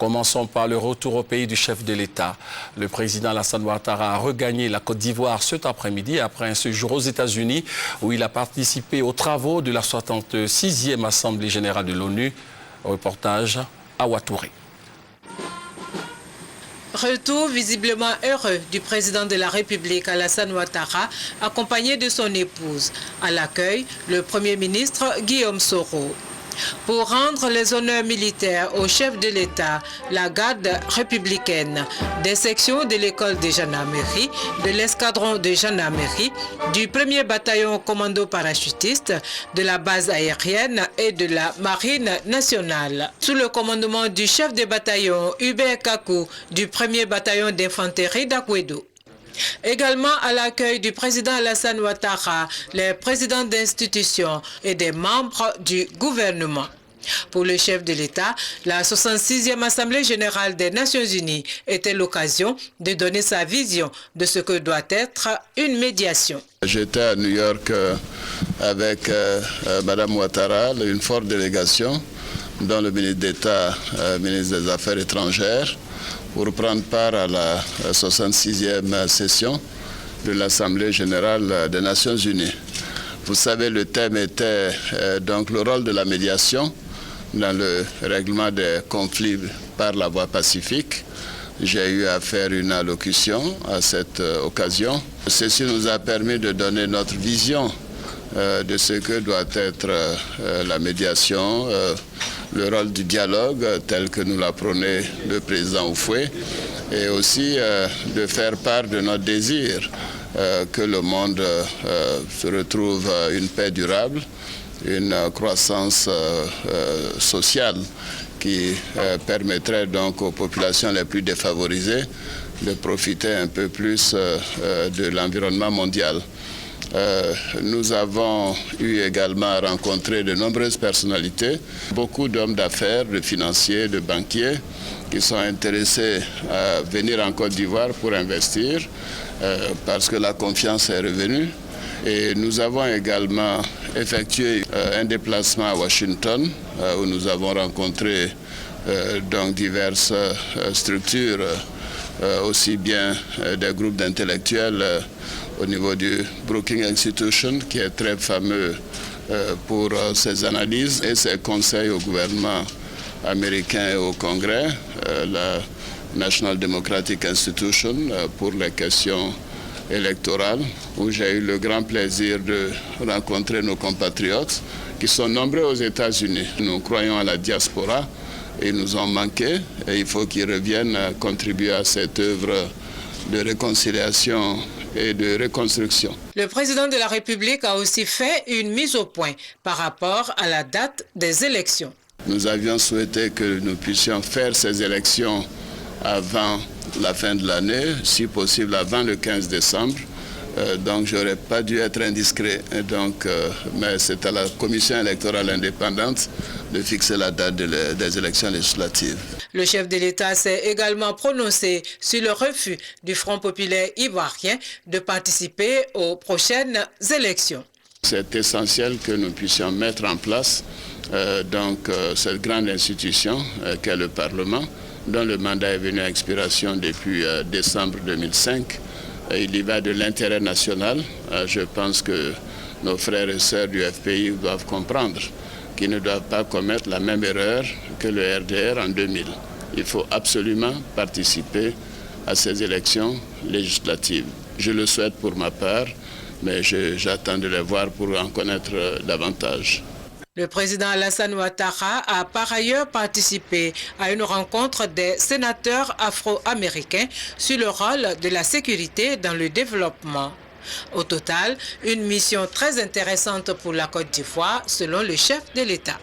Commençons par le retour au pays du chef de l'État. Le président Alassane Ouattara a regagné la Côte d'Ivoire cet après-midi après un séjour aux États-Unis où il a participé aux travaux de la 66e Assemblée générale de l'ONU. Reportage à Ouattouré. Retour visiblement heureux du président de la République Alassane Ouattara, accompagné de son épouse. À l'accueil, le Premier ministre Guillaume Soro. Pour rendre les honneurs militaires au chef de l'État, la garde républicaine, des sections de l'école de gendarmerie, de l'escadron de gendarmerie, du 1er bataillon commando parachutiste, de la base aérienne et de la marine nationale. Sous le commandement du chef de bataillon Hubert Kakou du 1er bataillon d'infanterie d'Akwedo. Également à l'accueil du président Alassane Ouattara, les présidents d'institutions et des membres du gouvernement. Pour le chef de l'État, la 66e Assemblée générale des Nations unies était l'occasion de donner sa vision de ce que doit être une médiation. J'étais à New York avec Mme Ouattara, une forte délégation, dont le ministre d'État, ministre des Affaires étrangères, pour prendre part à la 66e session de l'Assemblée générale des Nations unies. Vous savez, le thème était donc le rôle de la médiation dans le règlement des conflits par la voie pacifique. J'ai eu à faire une allocution à cette occasion. Ceci nous a permis de donner notre vision de ce que doit être la médiation, le rôle du dialogue tel que nous l'a prôné le président Oufoué, et aussi de faire part de notre désir que le monde se retrouve une paix durable, une croissance sociale qui permettrait donc aux populations les plus défavorisées de profiter un peu plus de l'environnement mondial. Nous avons eu également à rencontrer de nombreuses personnalités, beaucoup d'hommes d'affaires, de financiers, de banquiers qui sont intéressés à venir en Côte d'Ivoire pour investir parce que la confiance est revenue. Et nous avons également effectué un déplacement à Washington où nous avons rencontré donc diverses structures, aussi bien des groupes d'intellectuels au niveau du Brookings Institution, qui est très fameux pour ses analyses et ses conseils au gouvernement américain et au Congrès, la National Democratic Institution pour les questions électorales, où j'ai eu le grand plaisir de rencontrer nos compatriotes qui sont nombreux aux États-Unis. Nous croyons à la diaspora et ils nous ont manqué et il faut qu'ils reviennent contribuer à cette œuvre de réconciliation et de reconstruction. Le président de la République a aussi fait une mise au point par rapport à la date des élections. Nous avions souhaité que nous puissions faire ces élections avant la fin de l'année, si possible avant le 15 décembre. Donc je n'aurais pas dû être indiscret. Mais c'est à la commission électorale indépendante de fixer la date des élections législatives. Le chef de l'État s'est également prononcé sur le refus du Front populaire ivoirien de participer aux prochaines élections. C'est essentiel que nous puissions mettre en place cette grande institution qu'est le Parlement, dont le mandat est venu à expiration depuis décembre 2005. Il y va de l'intérêt national. Je pense que nos frères et sœurs du FPI doivent comprendre qu'ils ne doivent pas commettre la même erreur que le RDR en 2000. Il faut absolument participer à ces élections législatives. Je le souhaite pour ma part, mais j'attends de les voir pour en connaître davantage. Le président Alassane Ouattara a par ailleurs participé à une rencontre des sénateurs afro-américains sur le rôle de la sécurité dans le développement. Au total, une mission très intéressante pour la Côte d'Ivoire selon le chef de l'État.